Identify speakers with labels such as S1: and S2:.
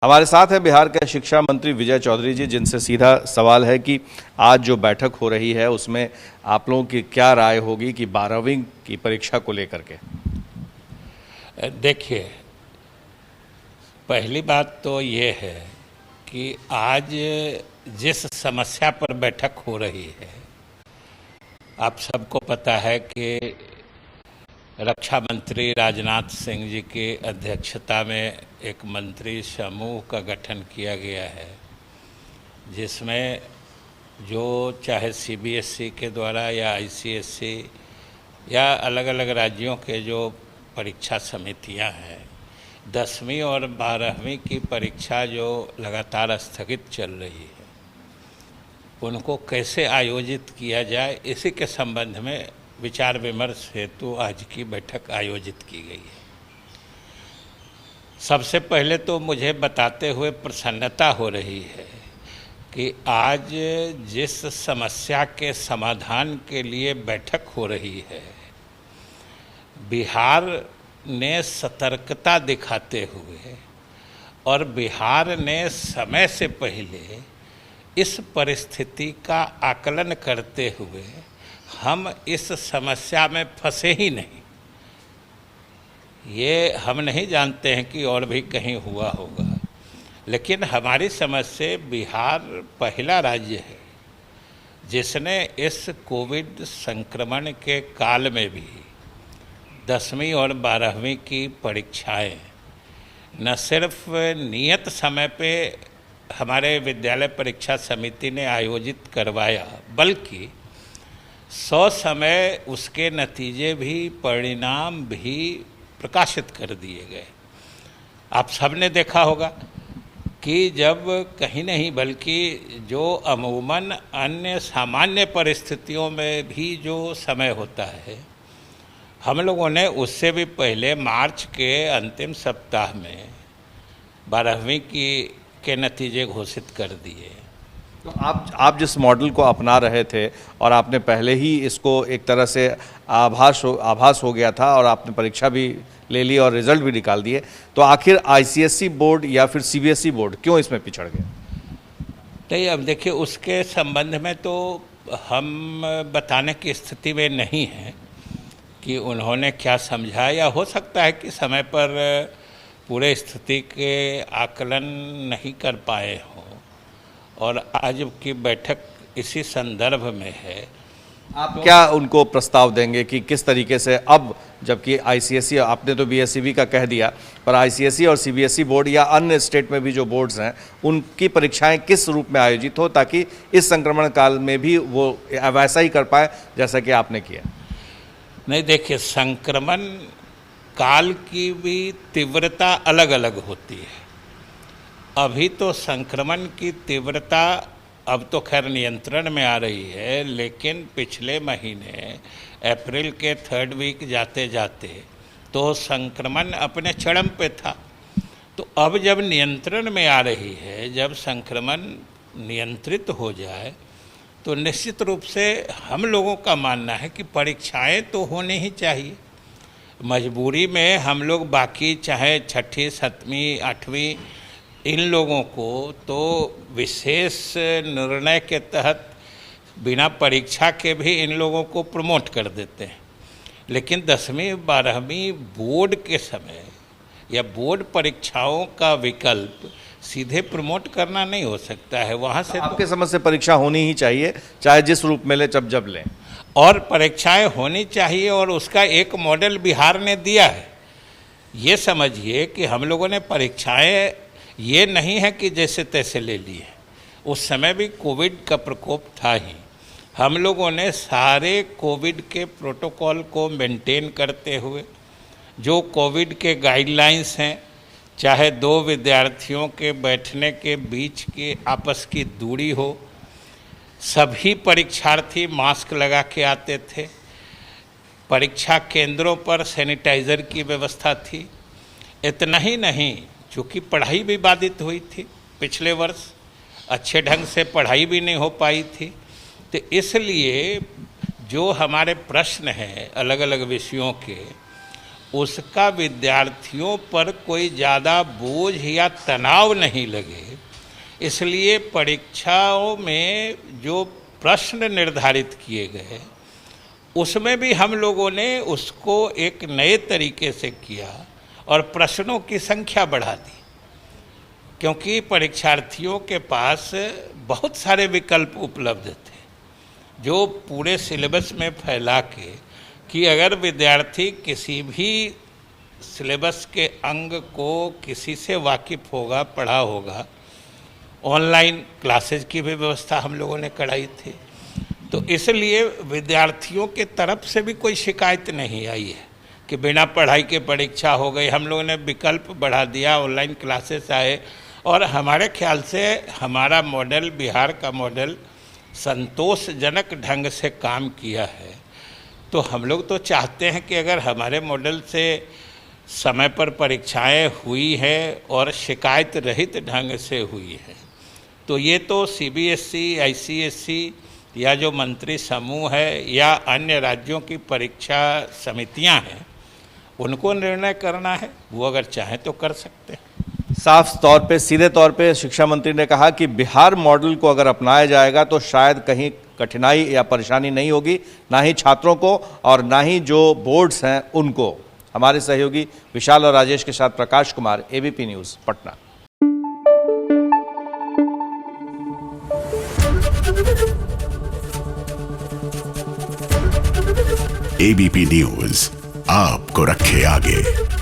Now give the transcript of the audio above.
S1: हमारे साथ है बिहार के शिक्षा मंत्री विजय चौधरी जी, जिनसे सीधा सवाल है कि आज जो बैठक हो रही है उसमें आप लोगों की क्या राय होगी कि 12वीं की परीक्षा को लेकर के।
S2: देखिए, पहली बात तो ये है कि आज जिस समस्या पर बैठक हो रही है, आप सबको पता है कि रक्षा मंत्री राजनाथ सिंह जी की अध्यक्षता में एक मंत्री समूह का गठन किया गया है, जिसमें जो चाहे सीबीएसई के द्वारा या आईसीएसई या अलग अलग राज्यों के जो परीक्षा समितियां हैं, 10वीं और 12वीं की परीक्षा जो लगातार स्थगित चल रही है, उनको कैसे आयोजित किया जाए, इसी के संबंध में विचार विमर्श हेतु आज की बैठक आयोजित की गई है। सबसे पहले तो मुझे बताते हुए प्रसन्नता हो रही है कि आज जिस समस्या के समाधान के लिए बैठक हो रही है, बिहार ने सतर्कता दिखाते हुए और बिहार ने समय से पहले इस परिस्थिति का आकलन करते हुए हम इस समस्या में फंसे ही नहीं। ये हम नहीं जानते हैं कि और भी कहीं हुआ होगा, लेकिन हमारी समझ से बिहार पहला राज्य है जिसने इस कोविड संक्रमण के काल में भी 10वीं और 12वीं की परीक्षाएं न सिर्फ नियत समय पे हमारे विद्यालय परीक्षा समिति ने आयोजित करवाया, बल्कि 100 समय उसके नतीजे भी, परिणाम भी प्रकाशित कर दिए गए। आप सबने देखा होगा कि जब कहीं नहीं बल्कि जो अमूमन अन्य सामान्य परिस्थितियों में भी जो समय होता है, हम लोगों ने उससे भी पहले मार्च के अंतिम सप्ताह में 12वीं के नतीजे घोषित कर दिए।
S1: तो आप जिस मॉडल को अपना रहे थे और आपने पहले ही इसको एक तरह से आभास हो गया था और आपने परीक्षा भी ले ली और रिजल्ट भी निकाल दिए, तो आखिर आईसीएसई बोर्ड या फिर सीबीएसई बोर्ड क्यों इसमें पिछड़ गए?
S2: नहीं, अब देखिए, उसके संबंध में तो हम बताने की स्थिति में नहीं हैं कि उन्होंने क्या समझा, या हो सकता है कि समय पर पूरे स्थिति के आकलन नहीं कर पाए हों और आज की बैठक इसी संदर्भ में है।
S1: आप क्या उनको प्रस्ताव देंगे कि किस तरीके से अब, जबकि आईसीएसई, आपने तो बीएसईबी का कह दिया, पर आईसीएसई और सीबीएसई बोर्ड या अन्य स्टेट में भी जो बोर्ड्स हैं, उनकी परीक्षाएं किस रूप में आयोजित हो ताकि इस संक्रमण काल में भी वो वैसा ही कर पाए जैसा कि आपने किया?
S2: नहीं, देखिए, संक्रमण काल की भी तीव्रता अलग अलग होती है। अभी तो संक्रमण की तीव्रता अब तो खैर नियंत्रण में आ रही है, लेकिन पिछले महीने अप्रैल के 3rd वीक जाते जाते तो संक्रमण अपने चरम पे था। तो अब जब नियंत्रण में आ रही है, जब संक्रमण नियंत्रित हो जाए, तो निश्चित रूप से हम लोगों का मानना है कि परीक्षाएं तो होनी ही चाहिए। मजबूरी में हम लोग बाकी चाहे 6ठी, 7वीं, 8वीं इन लोगों को तो विशेष निर्णय के तहत बिना परीक्षा के भी इन लोगों को प्रमोट कर देते हैं, लेकिन 10वीं 12वीं बोर्ड के समय या बोर्ड परीक्षाओं का विकल्प सीधे प्रमोट करना नहीं हो सकता है। वहाँ से
S1: आपके समझ से परीक्षा होनी ही चाहिए, चाहे जिस रूप में ले, जब लें,
S2: और परीक्षाएं होनी चाहिए, और उसका एक मॉडल बिहार ने दिया है। ये समझिए कि हम लोगों ने परीक्षाएं ये नहीं है कि जैसे तैसे ले लिए। उस समय भी कोविड का प्रकोप था ही। हम लोगों ने सारे कोविड के प्रोटोकॉल को मेंटेन करते हुए, जो कोविड के गाइडलाइंस हैं, चाहे 2 विद्यार्थियों के बैठने के बीच के आपस की दूरी हो, सभी परीक्षार्थी मास्क लगा के आते थे, परीक्षा केंद्रों पर सैनिटाइज़र की व्यवस्था थी। इतना ही नहीं, चूँकि पढ़ाई भी बाधित हुई थी पिछले वर्ष, अच्छे ढंग से पढ़ाई भी नहीं हो पाई थी, तो इसलिए जो हमारे प्रश्न हैं अलग अलग विषयों के, उसका विद्यार्थियों पर कोई ज़्यादा बोझ या तनाव नहीं लगे, इसलिए परीक्षाओं में जो प्रश्न निर्धारित किए गए उसमें भी हम लोगों ने उसको एक नए तरीके से किया और प्रश्नों की संख्या बढ़ा दी, क्योंकि परीक्षार्थियों के पास बहुत सारे विकल्प उपलब्ध थे जो पूरे सिलेबस में फैला के कि अगर विद्यार्थी किसी भी सिलेबस के अंग को किसी से वाकिफ होगा, पढ़ा होगा, ऑनलाइन क्लासेज की भी व्यवस्था हम लोगों ने कराई थी। तो इसलिए विद्यार्थियों के तरफ से भी कोई शिकायत नहीं आई है कि बिना पढ़ाई के परीक्षा हो गई। हम लोगों ने विकल्प बढ़ा दिया, ऑनलाइन क्लासेस आए और हमारे ख्याल से हमारा मॉडल, बिहार का मॉडल संतोषजनक ढंग से काम किया है। तो हम लोग तो चाहते हैं कि अगर हमारे मॉडल से समय पर परीक्षाएं हुई है और शिकायत रहित ढंग से हुई है, तो ये तो CBSE, ICSE या जो मंत्री समूह है या अन्य राज्यों की परीक्षा समितियां हैं उनको निर्णय करना है। वो अगर चाहें तो कर सकते हैं।
S1: साफ तौर पे, सीधे तौर पे शिक्षा मंत्री ने कहा कि बिहार मॉडल को अगर अपनाया जाएगा तो शायद कहीं कठिनाई या परेशानी नहीं होगी, ना ही छात्रों को और ना ही जो बोर्ड्स हैं उनको। हमारे सहयोगी विशाल और राजेश के साथ Prakash Kumar, ABP news, Patna.
S3: ABP news आपको रखे आगे।